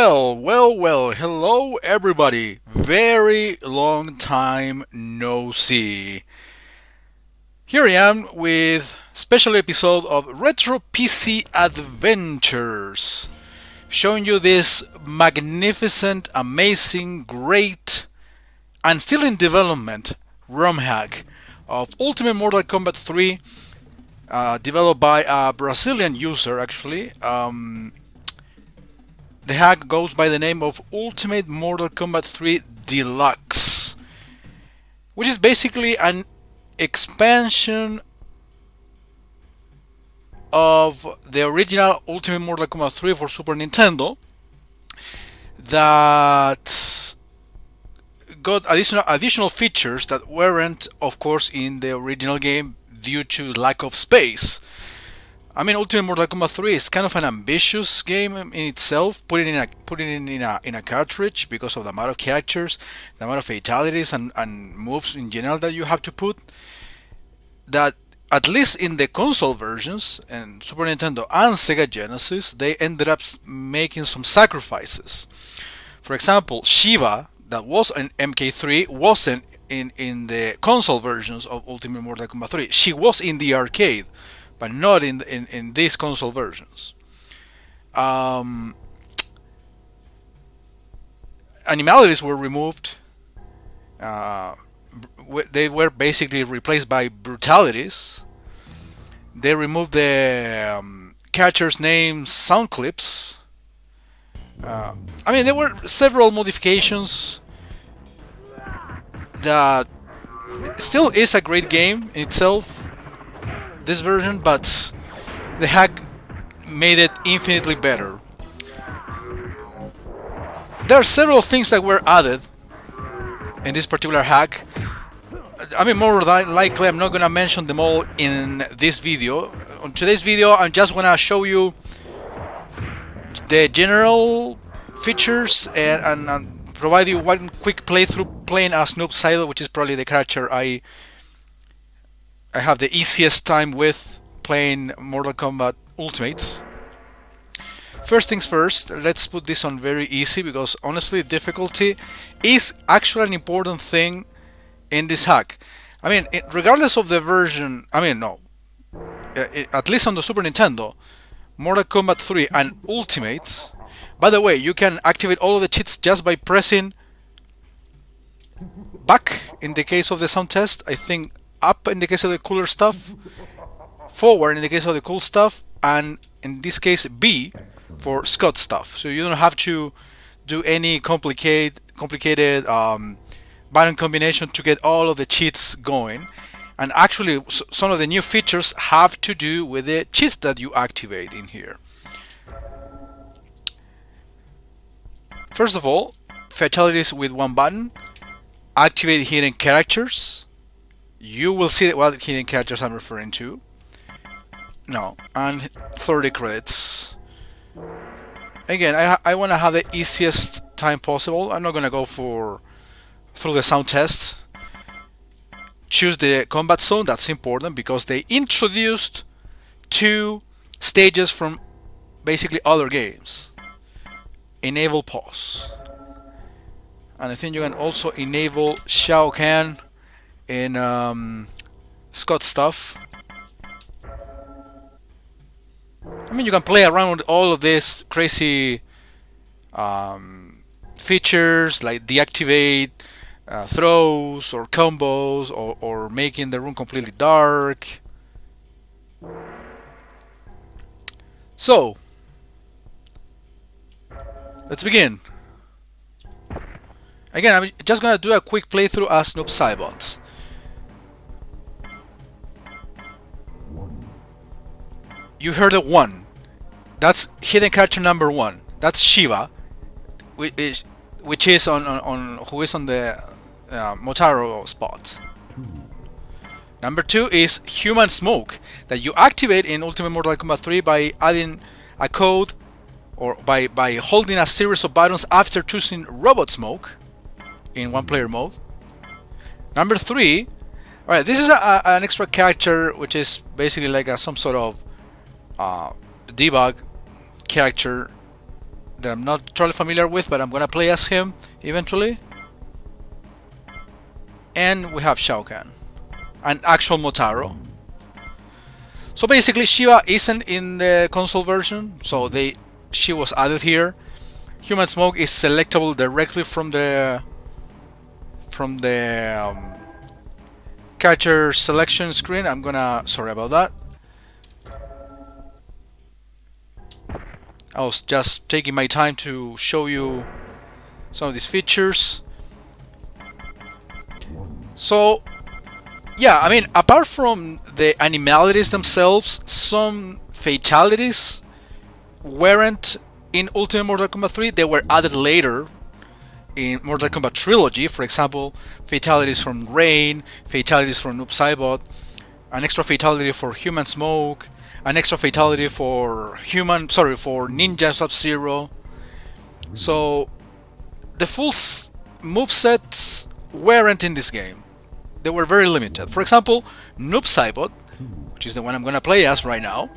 Well, hello everybody. Very long time no see. Here I am with special episode of Retro PC Adventures, showing you this magnificent, amazing, great, and still in development ROM hack of Ultimate Mortal Kombat 3, developed by a Brazilian user actually. The hack goes by the name of Ultimate Mortal Kombat 3 Deluxe, which is basically an expansion of the original Ultimate Mortal Kombat 3 for Super Nintendo that got additional features that weren't, of course, in the original game due to lack of space. I mean, Ultimate Mortal Kombat 3 is kind of an ambitious game in itself. Putting in a cartridge because of the amount of characters, the amount of fatalities and moves in general that you have to put. That at least in the console versions and Super Nintendo and Sega Genesis, they ended up making some sacrifices. For example, Shiva, that was an MK3, wasn't in the console versions of Ultimate Mortal Kombat 3. She was in the arcade, but not in these console versions. Animalities were removed. They were basically replaced by brutalities. They removed the characters' names, sound clips. I mean, there were several modifications that still is a great game in itself, this version, but the hack made it infinitely better. There are several things that were added in this particular hack. I mean, more than likely, I'm not gonna mention them all in this video. On today's video, I'm just gonna show you the general features and provide you one quick playthrough playing as Noob Saibot, which is probably the character I have the easiest time with playing Mortal Kombat Ultimates. First things first, let's put this on very easy because honestly difficulty is actually an important thing in this hack. I mean, regardless of the version, I mean, no, at least on the Super Nintendo, Mortal Kombat 3 and Ultimates, by the way, you can activate all of the cheats just by pressing back in the case of the sound test, I think up in the case of the cooler stuff, forward in the case of the cool stuff, and in this case B for Scott stuff. So you don't have to do any complicated button combination to get all of the cheats going. And actually some of the new features have to do with the cheats that you activate in here. First of all, fatalities with one button, activate hidden characters. You will see what hidden characters I'm referring to. No, and 30 credits. Again, I want to have the easiest time possible. I'm not going to go through the sound test. Choose the combat zone, that's important because they introduced 2 stages from basically other games. Enable pause. And I think you can also enable Shao Kahn in Scott stuff. I mean, you can play around with all of these crazy features like deactivate throws or combos or making the room completely dark. So, let's begin. Again, I'm just gonna do a quick playthrough as Noob Saibot. You heard a 1. That's hidden character number 1. That's Shiva, which is on who is on the Motaro spot. Number 2 is Human Smoke that you activate in Ultimate Mortal Kombat 3 by adding a code or by holding a series of buttons after choosing Robot Smoke in one player mode. Number 3, alright, this is an extra character which is basically like some sort of debug character that I'm not totally familiar with, but I'm gonna play as him eventually. And we have Shao Kahn, an actual Motaro. So basically, Shiva isn't in the console version, so she was added here. Human Smoke is selectable directly from the character selection screen. Sorry about that. I was just taking my time to show you some of these features. So yeah, I mean, apart from the animalities themselves, some fatalities weren't in Ultimate Mortal Kombat 3. They were added later in Mortal Kombat Trilogy. For example, fatalities from Rain, fatalities from Noob Saibot, an extra fatality for Human Smoke, an extra fatality for Ninja Sub-Zero. So the full movesets weren't in this game. They were very limited. For example, Noob Saibot, which is the one I'm gonna play as right now,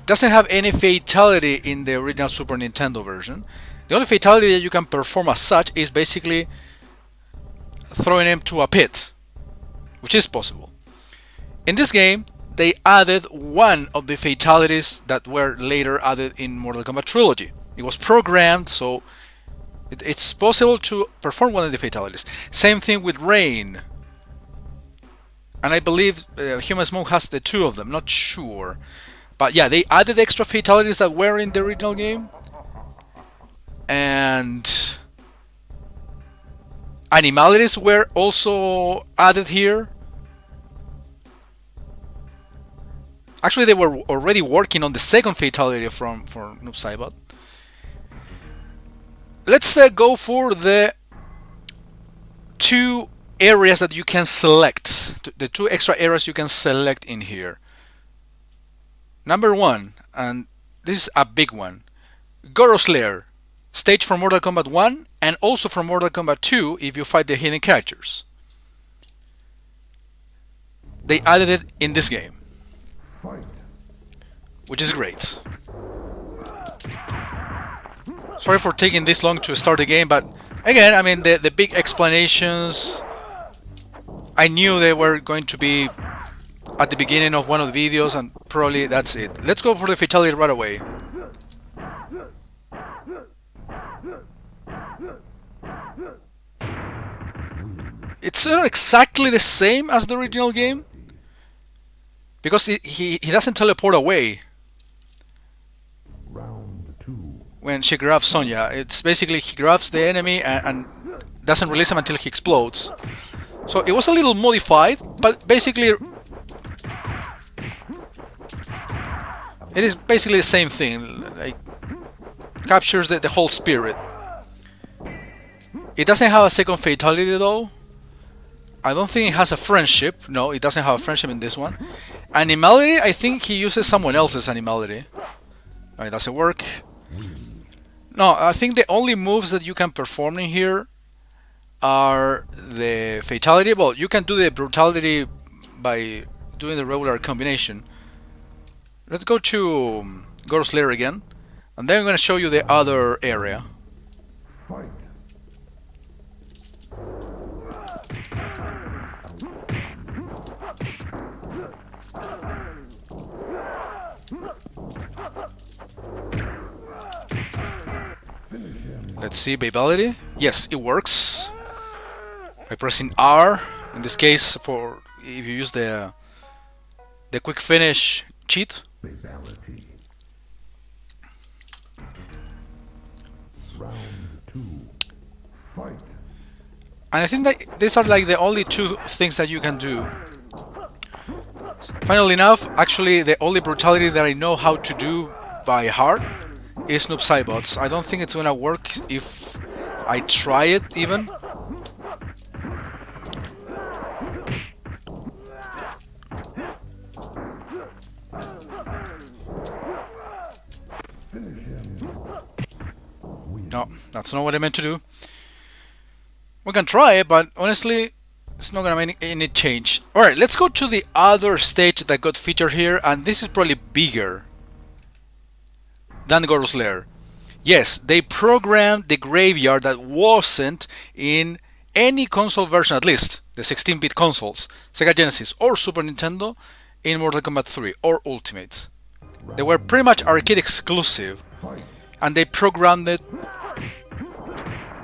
doesn't have any fatality in the original Super Nintendo version. The only fatality that you can perform as such is basically throwing him to a pit, which is possible. In this game, they added one of the fatalities that were later added in Mortal Kombat Trilogy. It was programmed, so it's possible to perform one of the fatalities. Same thing with Rain. And I believe Human Smoke has the two of them, not sure. But yeah, they added extra fatalities that were in the original game. And animalities were also added here. Actually, they were already working on the second fatality for Noob Saibot. Let's go for the two areas that you can select, the two extra areas you can select in here. Number one, and this is a big one, Goro's Lair, stage from Mortal Kombat 1 and also from Mortal Kombat 2 if you fight the hidden characters. They added it in this game, which is great. Sorry for taking this long to start the game, but again, I mean, the big explanations, I knew they were going to be at the beginning of one of the videos, and probably that's it. Let's go for the fatality right away. It's not exactly the same as the original game, because he doesn't teleport away when she grabs Sonya. It's basically he grabs the enemy and doesn't release him until he explodes. So it was a little modified, but basically it is basically the same thing. Like, captures the whole spirit. It doesn't have a second fatality though. I don't think it has a friendship. No, it doesn't have a friendship in this one. Animality, I think he uses someone else's animality. No, it doesn't work. No, I think the only moves that you can perform in here are the fatality. Well, you can do the brutality by doing the regular combination. Let's go to Goro's Lair again, and then I'm going to show you the other area. Let's see, Babality. Yes, it works. By pressing R, in this case, for if you use the quick finish cheat. And I think that these are like the only two things that you can do. Funnily enough, actually the only brutality that I know how to do by heart is Noob Saibot's. I don't think it's gonna work if I try it even. No, that's not what I meant to do. We can try it, but honestly, it's not gonna make any change. Alright, let's go to the other stage that got featured here, and this is probably bigger than Goro's Lair. Yes, they programmed the graveyard that wasn't in any console version, at least the 16-bit consoles, Sega Genesis or Super Nintendo, in Mortal Kombat 3 or Ultimate. They were pretty much arcade exclusive, and they programmed it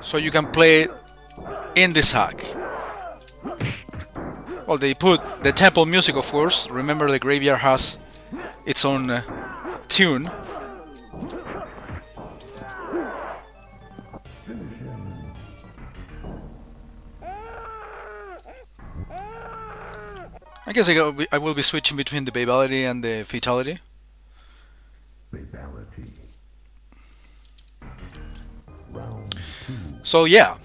so you can play it in this hack. Well, they put the temple music, of course. Remember, the graveyard has its own tune. I guess I will be switching between the babality and the fatality. So yeah,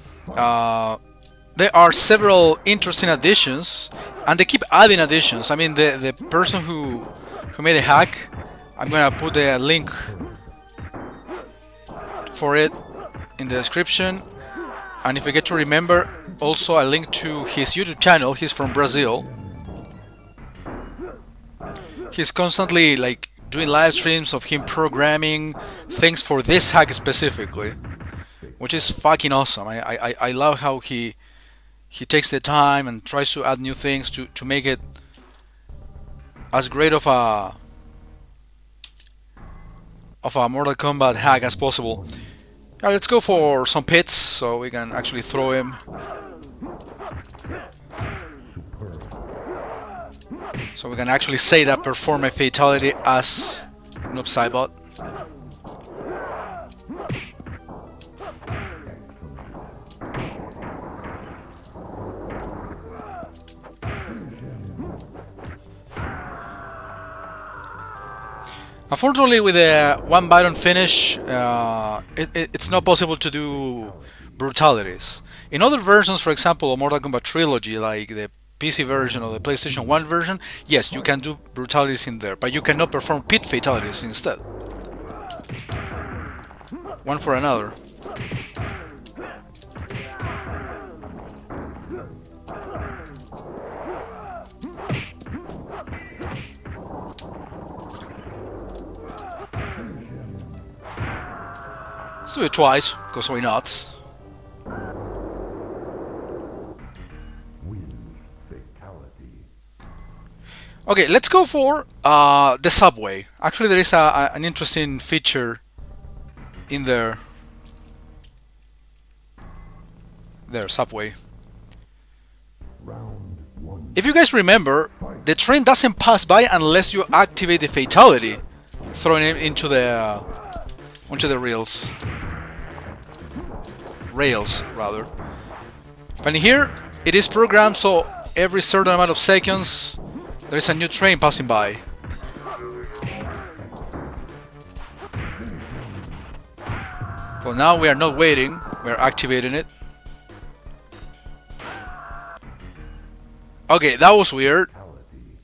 there are several interesting additions, and they keep adding additions. I mean, the person who made the hack, I'm gonna put the link for it in the description, and if I get to remember, also a link to his YouTube channel. He's from Brazil. He's constantly like doing live streams of him programming things for this hack specifically, which is fucking awesome. I love how he takes the time and tries to add new things to make it as great of a Mortal Kombat hack as possible. Yeah, let's go for some pits so we can actually throw him. So we can actually say that perform a fatality as Noob Saibot. Unfortunately, with a one button finish, it's not possible to do brutalities. In other versions, for example, of Mortal Kombat Trilogy, like the PC version or the PlayStation 1 version, yes, you can do brutalities in there, but you cannot perform pit fatalities instead. One for another. Let's do it twice, because why not? Okay, let's go for the subway. Actually, there is an interesting feature in there. There, subway. If you guys remember, the train doesn't pass by unless you activate the fatality, throwing it into the onto the rails. Rails, rather. But here, it is programmed so every certain amount of seconds there is a new train passing by. Well, now we are not waiting, we are activating it. Okay, that was weird.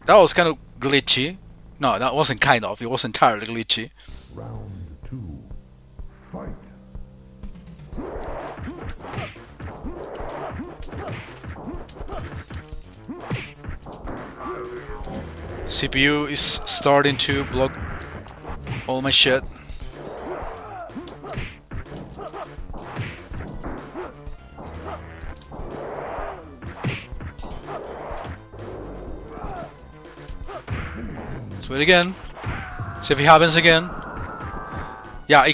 That was kind of glitchy. No, that wasn't kind of, it was entirely glitchy. Round 2. Fight. CPU is starting to block all my shit. Let's wait again. See if it happens again. Yeah,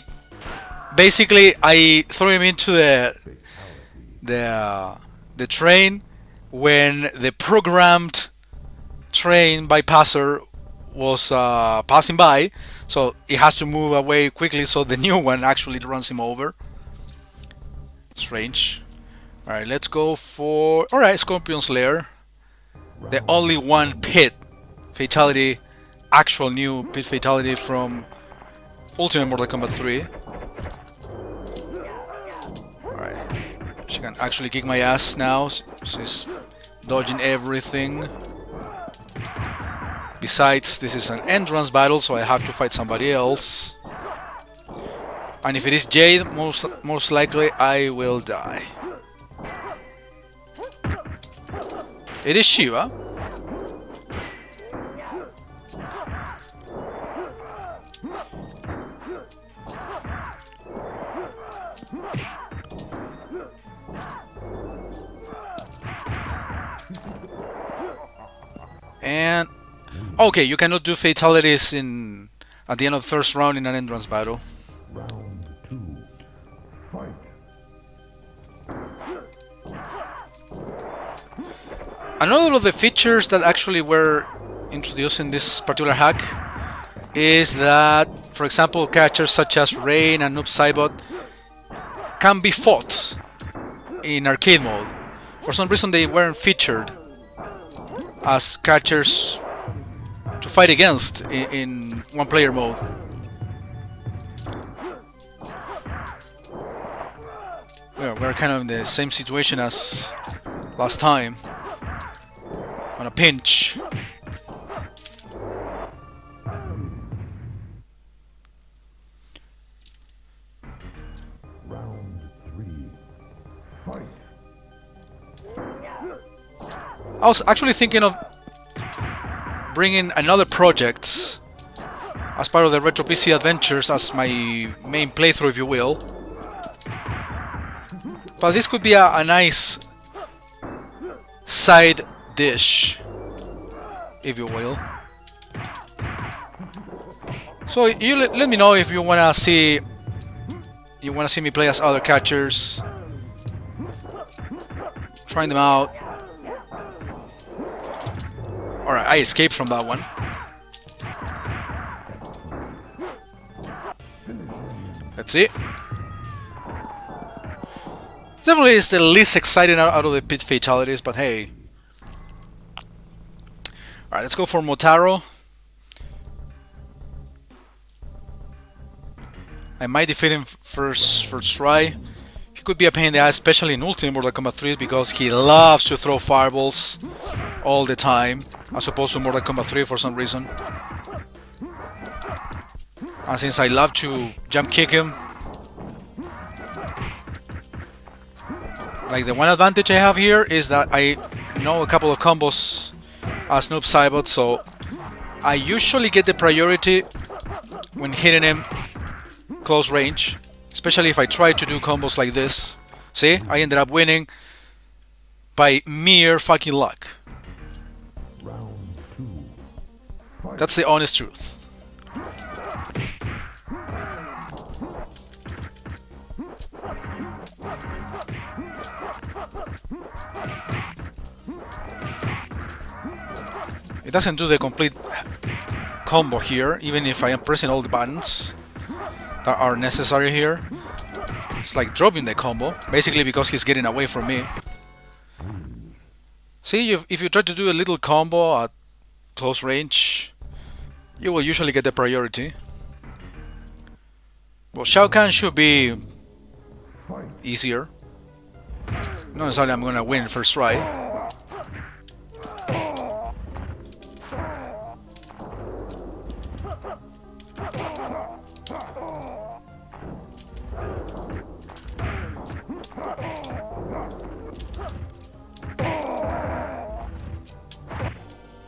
basically I threw him into the train when the programmed train bypasser was passing by, so it has to move away quickly so the new one actually runs him over. Strange. Alright, let's go for... Alright, Scorpion's Lair. The only one pit fatality, actual new pit fatality from Ultimate Mortal Kombat 3. Alright, she can actually kick my ass now. She's dodging everything. Besides, this is an entrance battle, so I have to fight somebody else. And if it is Jade, most likely I will die. It is Shiva. Okay, you cannot do fatalities in at the end of the first round in an entrance battle. Round 2. Fight. Another of the features that actually were introduced in this particular hack is that, for example, characters such as Rain and Noob Saibot can be fought in arcade mode. For some reason they weren't featured as characters to fight against in one-player mode. We're kind of in the same situation as last time. On a pinch. Round 3. Fight. I was actually thinking of bringing another project as part of the Retro PC Adventures as my main playthrough, if you will. But this could be a nice side dish, if you will. So you let me know if you wanna see me play as other catchers, trying them out. Alright, I escaped from that one. Let's see. Definitely is the least exciting out of the pit fatalities, but hey. Alright, let's go for Motaro. I might defeat him first try. He could be a pain in the ass, especially in Ultimate Mortal Kombat 3, because he loves to throw fireballs all the time, as opposed to Mortal Kombat 3 for some reason. And since I love to jump kick him, like the one advantage I have here is that I know a couple of combos as Noob Saibot, so I usually get the priority when hitting him close range, especially if I try to do combos like this. See, I ended up winning by mere fucking luck. Round 2. Fight. That's the honest truth. It doesn't do the complete combo here, even if I am pressing all the buttons that are necessary here. It's like dropping the combo, basically because he's getting away from me. See, if you try to do a little combo at close range, you will usually get the priority. Well, Shao Kahn should be easier. Not necessarily I'm gonna win first try.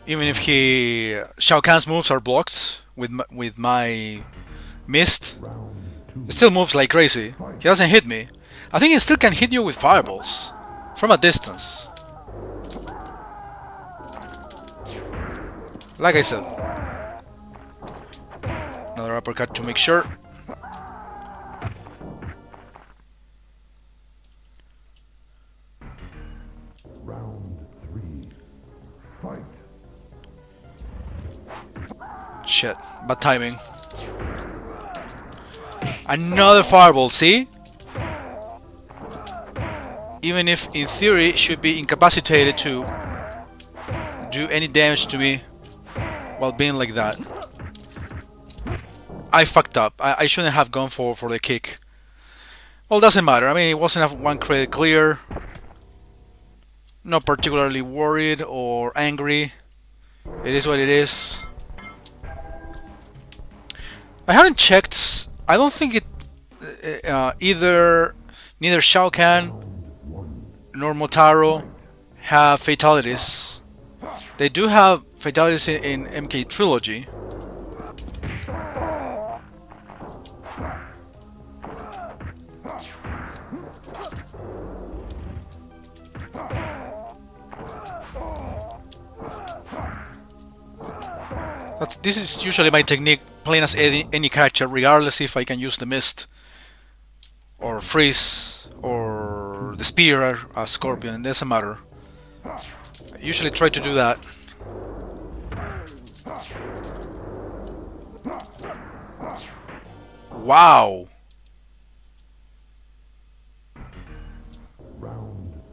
Even if Shao Kahn's moves are blocked with my mist, it still moves like crazy. He doesn't hit me. I think he still can hit you with fireballs from a distance. Like I said, another uppercut to make sure. Round 3. Fight. Shit, bad timing. Another fireball, see? Even if in theory it should be incapacitated to do any damage to me while being like that. I fucked up. I shouldn't have gone for the kick. Well, doesn't matter. I mean, it wasn't one credit clear. Not particularly worried or angry. It is what it is. I haven't checked. I don't think it neither Shao Kahn nor Motaro have fatalities. They do have fatalities in MK Trilogy. This is usually my technique, playing as any character, regardless if I can use the mist or freeze or the spear as scorpion. It doesn't matter. I usually try to do that. Wow,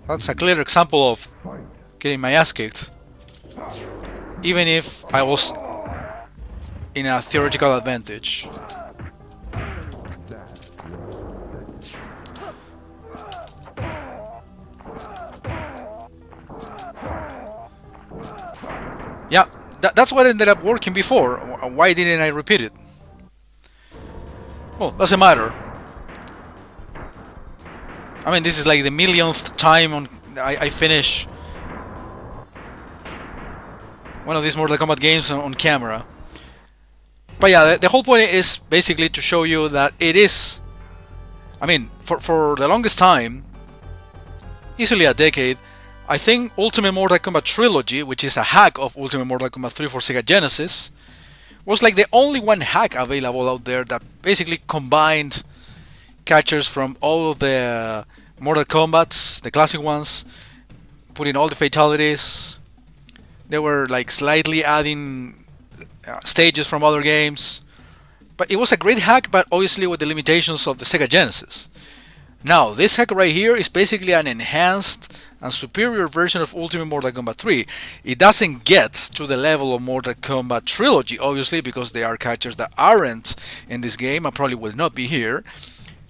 that's a clear example of getting my ass kicked, even if I was in a theoretical advantage. Yeah, that's what ended up working before. Why didn't I repeat it? Well, doesn't matter. I mean, this is like the millionth time I finish one of these Mortal Kombat games on camera. But yeah, the whole point is basically to show you that it is... I mean, for the longest time, easily a decade, I think Ultimate Mortal Kombat Trilogy, which is a hack of Ultimate Mortal Kombat 3 for Sega Genesis, was like the only one hack available out there that basically combined characters from all of the Mortal Kombats, the classic ones, putting all the fatalities. They were like slightly adding stages from other games. But it was a great hack, but obviously with the limitations of the Sega Genesis. Now, this hack right here is basically an enhanced and superior version of Ultimate Mortal Kombat 3. It doesn't get to the level of Mortal Kombat Trilogy, obviously, because there are characters that aren't in this game and probably will not be here.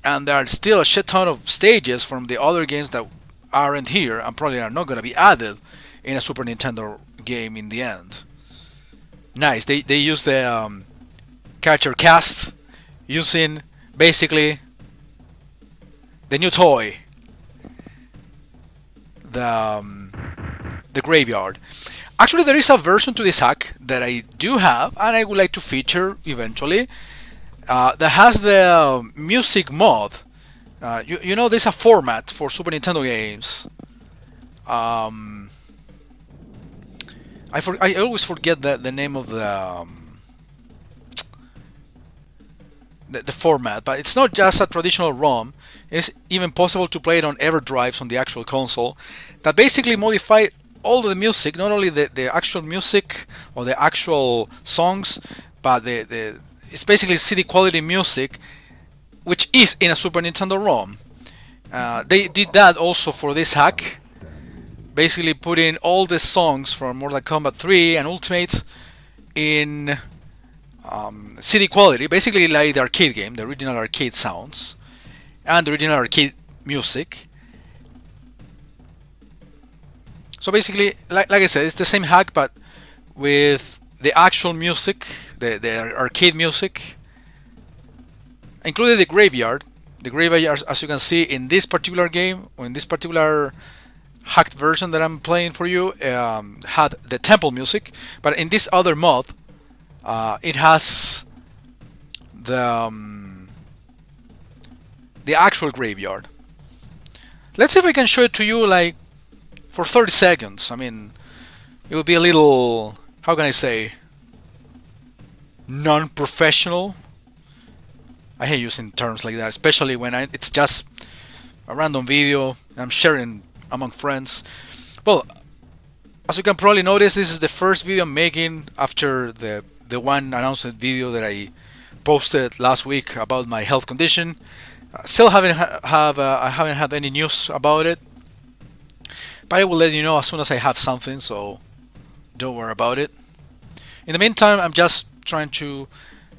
And there are still a shit ton of stages from the other games that aren't here and probably are not going to be added in a Super Nintendo game in the end. Nice. They use the character cast using basically the new toy, the graveyard. Actually, there is a version to this hack that I do have and I would like to feature eventually, that has the music mod. You know, there's a format for Super Nintendo games. I always forget the name of the format, but it's not just a traditional ROM. It's even possible to play it on EverDrives on the actual console that basically modify all the music, not only the actual music or the actual songs, but it's basically CD quality music, which is in a Super Nintendo ROM. They did that also for this hack, basically putting all the songs from Mortal Kombat 3 and Ultimate in CD quality, basically like the arcade game, the original arcade sounds and the original arcade music. So basically, like I said, it's the same hack but with the actual music, the arcade music, including the graveyard. The graveyard, as you can see in this particular game, or in this particular hacked version that I'm playing for you, had the temple music, but in this other mod, it has the actual graveyard. Let's see if I can show it to you like for 30 seconds. I mean, it will be a little, how can I say, non-professional. I hate using terms like that, especially when it's just a random video I'm sharing among friends. Well, as you can probably notice, this is the first video I'm making after the one announcement video that I posted last week about my health condition. Still I haven't had any news about it, but I will let you know as soon as I have something, so don't worry about it. In the meantime, I'm just trying to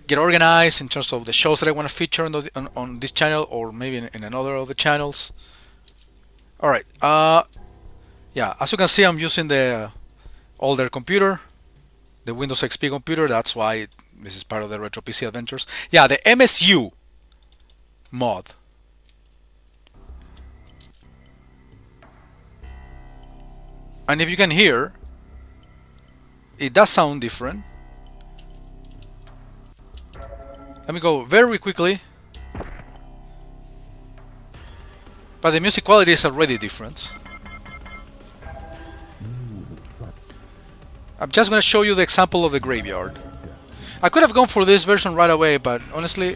get organized in terms of the shows that I want to feature on this channel, or maybe in another of the channels. Alright, yeah, as you can see, I'm using the older computer, the Windows XP computer. That's why this is part of the Retro PC Adventures. Yeah, the MSU mod. And if you can hear, it does sound different. Let me go very quickly. But the music quality is already different. I'm just going to show you the example of the graveyard. I could have gone for this version right away, but honestly...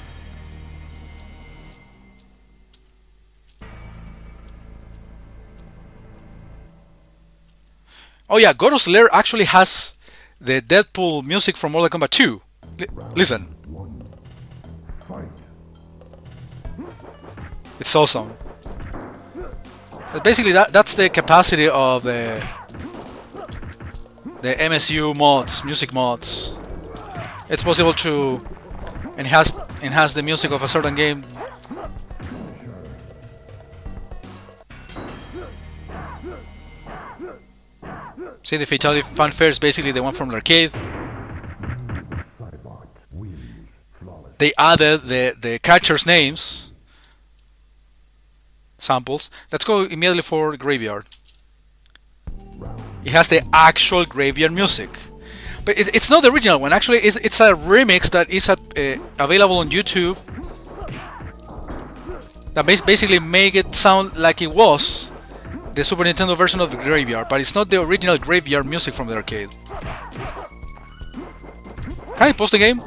Oh yeah, Goro's Lair actually has the Deadpool music from Mortal Kombat 2. Listen. Fight. It's awesome. But basically, that's the capacity of the MSU mods, music mods. It's possible to enhance the music of a certain game. See, the Fatality Fanfare is basically the one from the arcade. Saibot wins. Flawless. They added the catchers' names, samples. Let's go immediately for Graveyard. It has the actual Graveyard music. But it's not the original one. Actually, it's a remix that is available on YouTube. That basically make it sound like it was the Super Nintendo version of the Graveyard, but it's not the original Graveyard music from the arcade. Can I pause the game?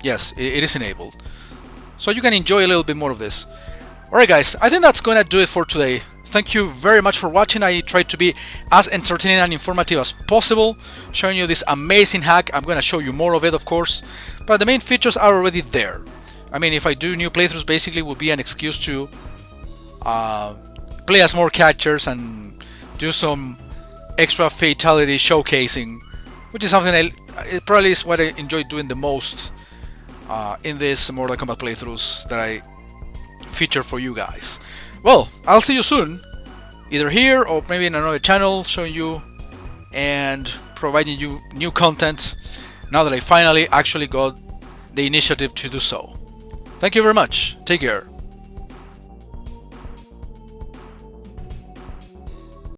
Yes, it is enabled. So you can enjoy a little bit more of this. Alright guys, I think that's gonna do it for today. Thank you very much for watching. I tried to be as entertaining and informative as possible, showing you this amazing hack. I'm gonna show you more of it, of course, but the main features are already there. I mean, if I do new playthroughs, basically will be an excuse to play as more catchers and do some extra fatality showcasing, which is something it probably is what I enjoy doing the most in this Mortal Kombat playthroughs that I feature for you guys. Well, I'll see you soon, either here or maybe in another channel, showing you and providing you new content now that I finally actually got the initiative to do so. Thank you very much. Take care.